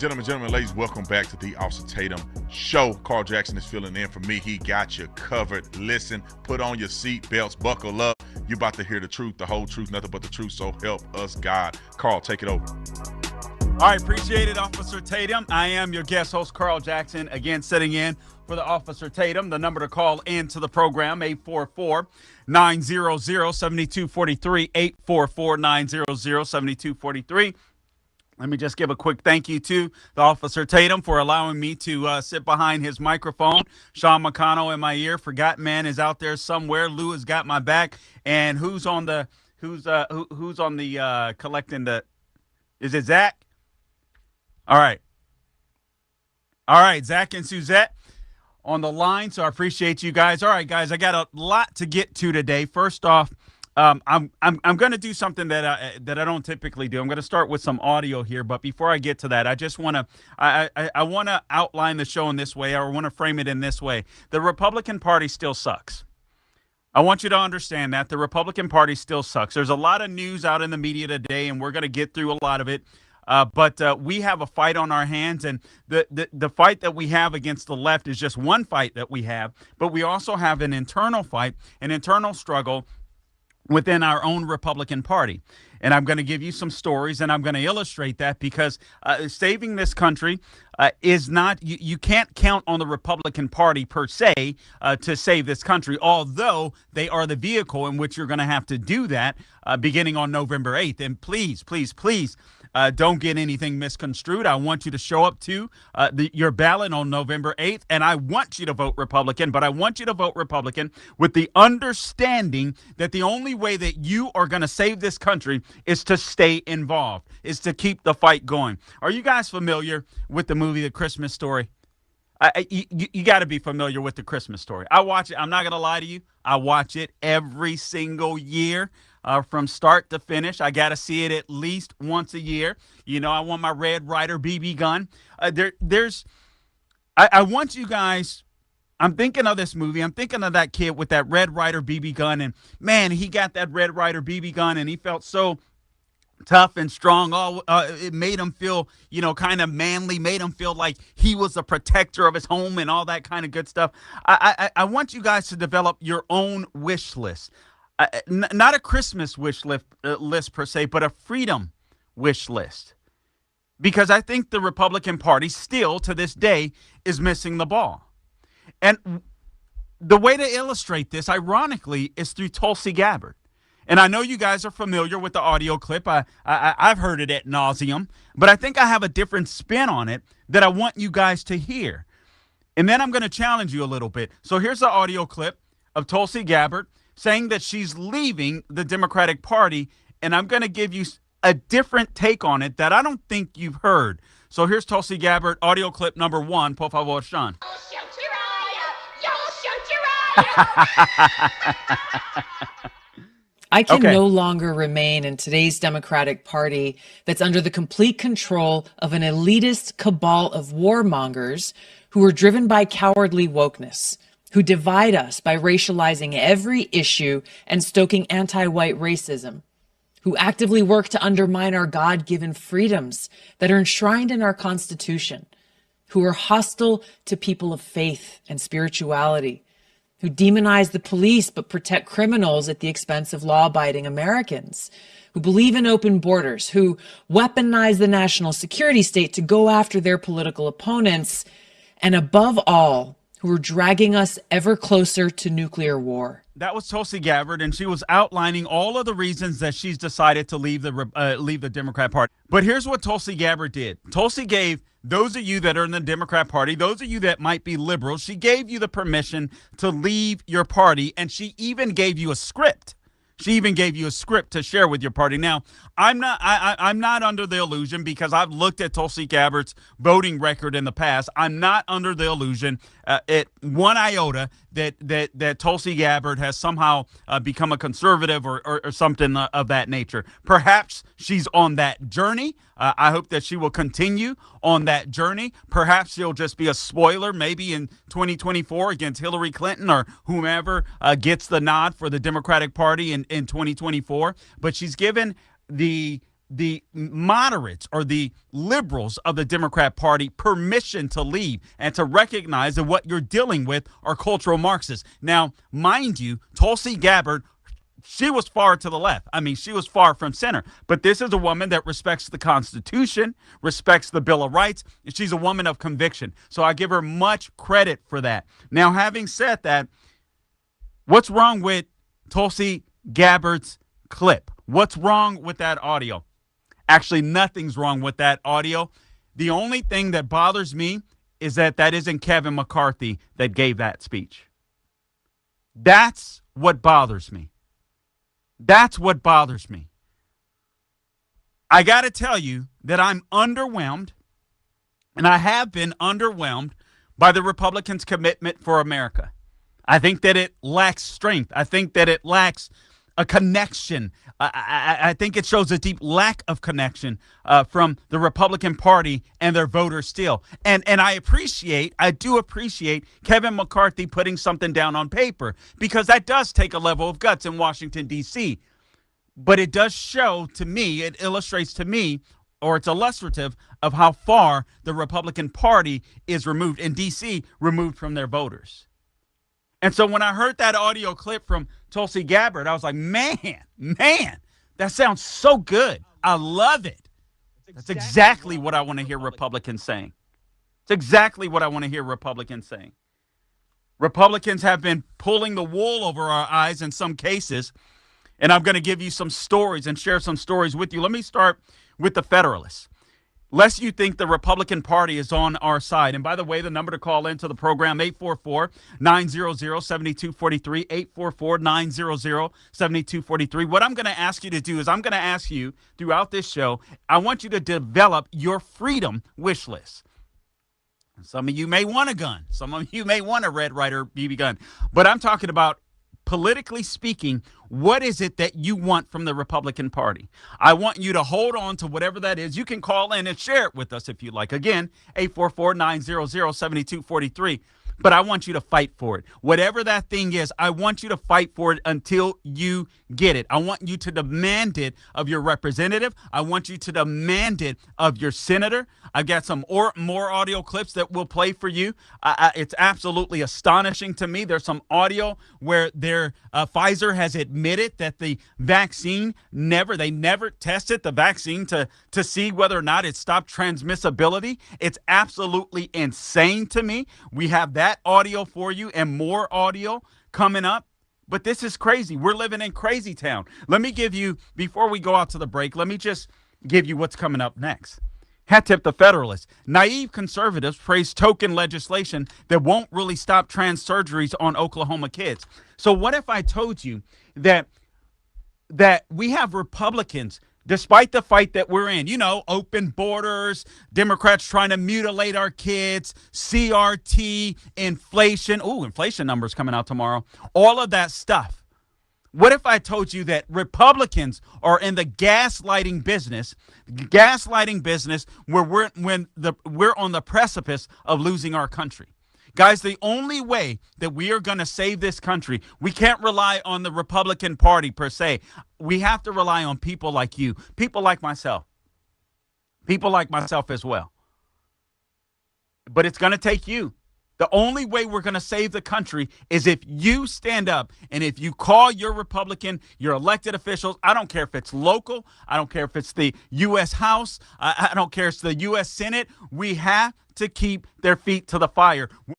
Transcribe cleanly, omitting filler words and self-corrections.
Gentlemen, ladies, welcome back to the Officer Tatum Show. Carl Jackson is filling in for me. He got you covered. Listen, put on your seat belts, buckle up. You're about to hear the truth, the whole truth, nothing but the truth, so help us God. Carl, take it over. All right, appreciate it, Officer Tatum. I am your guest host, Carl Jackson, again sitting in for the Officer Tatum. The number to call into the program, 844-900-7243, 844-900-7243. Let me just give a quick thank you to the Officer Tatum for allowing me to sit behind his microphone. Sean McConnell in my ear. Forgot man is out there somewhere. Lou has got my back. And who's on the collecting the? Is it Zach? All right, Zach and Suzette on the line. So I appreciate you guys. All right, guys, I got a lot to get to today. First off. I'm going to do something that I don't typically do. I'm going to start with some audio here, but before I get to that, I just want to I want to outline the show in this way, or want to frame it in this way. The Republican Party still sucks. I want you to understand that the Republican Party still sucks. There's a lot of news out in the media today, and we're going to get through a lot of it. But we have a fight on our hands, and the fight that we have against the left is just one fight that we have, but we also have an internal fight, an internal struggle within our own Republican Party. And I'm going to give you some stories, and I'm going to illustrate that because saving this country is not, you can't count on the Republican Party per se to save this country, although they are the vehicle in which you're going to have to do that beginning on November 8th. And please, don't get anything misconstrued. I want you to show up to your ballot on November 8th, and I want you to vote Republican, but I want you to vote Republican with the understanding that the only way that you are going to save this country is to stay involved, is to keep the fight going. Are you guys familiar with the movie The Christmas Story? You got to be familiar with The Christmas Story. I watch it. I'm not going to lie to you. I watch it every single year. From start to finish. I got to see it at least once a year. You know, I want my Red Ryder BB gun. I want you guys, I'm thinking of this movie. I'm thinking of that kid with that Red Ryder BB gun. And man, he got that Red Ryder BB gun and he felt so tough and strong. It made him feel, kind of manly, made him feel like he was a protector of his home and all that kind of good stuff. I want you guys to develop your own wish list. Not a Christmas wish list per se, but a freedom wish list. Because I think the Republican Party still to this day is missing the ball. And the way to illustrate this, ironically, is through Tulsi Gabbard. And I know you guys are familiar with the audio clip. I've heard it ad nauseum, but I think I have a different spin on it that I want you guys to hear. And then I'm going to challenge you a little bit. So here's the audio clip of Tulsi Gabbard saying that she's leaving the Democratic Party, and I'm going to give you a different take on it that I don't think you've heard. So here's Tulsi Gabbard, audio clip number 1, por favor, Sean. You'll shoot your eye! I can no longer remain in today's Democratic Party that's under the complete control of an elitist cabal of warmongers who are driven by cowardly wokeness, who divide us by racializing every issue and stoking anti-white racism, who actively work to undermine our God-given freedoms that are enshrined in our Constitution, who are hostile to people of faith and spirituality, who demonize the police but protect criminals at the expense of law-abiding Americans, who believe in open borders, who weaponize the national security state to go after their political opponents, and above all, who are dragging us ever closer to nuclear war. That was Tulsi Gabbard, and she was outlining all of the reasons that she's decided to leave the Democrat Party. But here's what Tulsi Gabbard did. Tulsi gave those of you that are in the Democrat Party, those of you that might be liberals, she gave you the permission to leave your party, and she even gave you a script. She even gave you a script to share with your party. Now, I'm not under the illusion, because I've looked at Tulsi Gabbard's voting record in the past. I'm not under the illusion at one iota that Tulsi Gabbard has somehow become a conservative or something of that nature. Perhaps she's on that journey. I hope that she will continue on that journey. Perhaps she'll just be a spoiler maybe in 2024 against Hillary Clinton or whomever gets the nod for the Democratic Party in 2024. But she's given the the moderates or the liberals of the Democrat Party permission to leave and to recognize that what you're dealing with are cultural Marxists. Now, mind you, Tulsi Gabbard, she was far to the left. I mean, she was far from center. But this is a woman that respects the Constitution, respects the Bill of Rights, and she's a woman of conviction. So I give her much credit for that. Now, having said that, what's wrong with Tulsi Gabbard's clip? What's wrong with that audio? Actually, nothing's wrong with that audio. The only thing that bothers me is that isn't Kevin McCarthy that gave that speech. That's what bothers me. That's what bothers me. I got to tell you that I'm underwhelmed, and I have been underwhelmed by the Republicans' commitment for America. I think that it lacks strength. I think that it lacks a connection. I think it shows a deep lack of connection from the Republican Party and their voters still. And I do appreciate Kevin McCarthy putting something down on paper, because that does take a level of guts in Washington, D.C. But it does show to me, it illustrates to me, or it's illustrative of how far the Republican Party is removed in D.C., removed from their voters. And so when I heard that audio clip from Tulsi Gabbard, I was like, man, that sounds so good. I love it. That's exactly what I want to hear Republicans saying. It's exactly what I want to hear Republicans saying. Republicans have been pulling the wool over our eyes in some cases, and I'm going to give you some stories and share some stories with you. Let me start with the Federalists. Lest you think the Republican Party is on our side. And by the way, the number to call into the program, 844-900-7243, 844-900-7243. What I'm going to ask you to do is I'm going to ask you throughout this show, I want you to develop your freedom wish list. Some of you may want a gun. Some of you may want a Red Ryder BB gun. But I'm talking about, politically speaking, what is it that you want from the Republican Party? I want you to hold on to whatever that is. You can call in and share it with us if you like. Again, 844-900-7243. But I want you to fight for it. Whatever that thing is, I want you to fight for it until you get it. I want you to demand it of your representative. I want you to demand it of your senator. I've got some more audio clips that we'll play for you. It's absolutely astonishing to me. There's some audio where Pfizer has admitted that the vaccine they never tested the vaccine to see whether or not it stopped transmissibility. It's absolutely insane to me. We have that audio for you and more audio coming up. But this is crazy. We're living in crazy town. Let me give you, before we go out to the break, let me just give you what's coming up next. Hat tip the Federalists. Naive conservatives praise token legislation that won't really stop trans surgeries on Oklahoma kids. So what if I told you that we have Republicans, despite the fight that we're in, open borders, Democrats trying to mutilate our kids, CRT, inflation. Inflation numbers coming out tomorrow. All of that stuff. What if I told you that Republicans are in the gaslighting business where we're on the precipice of losing our country? Guys, the only way that we are going to save this country, we can't rely on the Republican Party per se. We have to rely on people like you, people like myself as well. But it's going to take you. The only way we're going to save the country is if you stand up and if you call your Republican, your elected officials. I don't care if it's local. I don't care if it's the U.S. House. I don't care if it's the U.S. Senate. We have to keep their feet to the fire.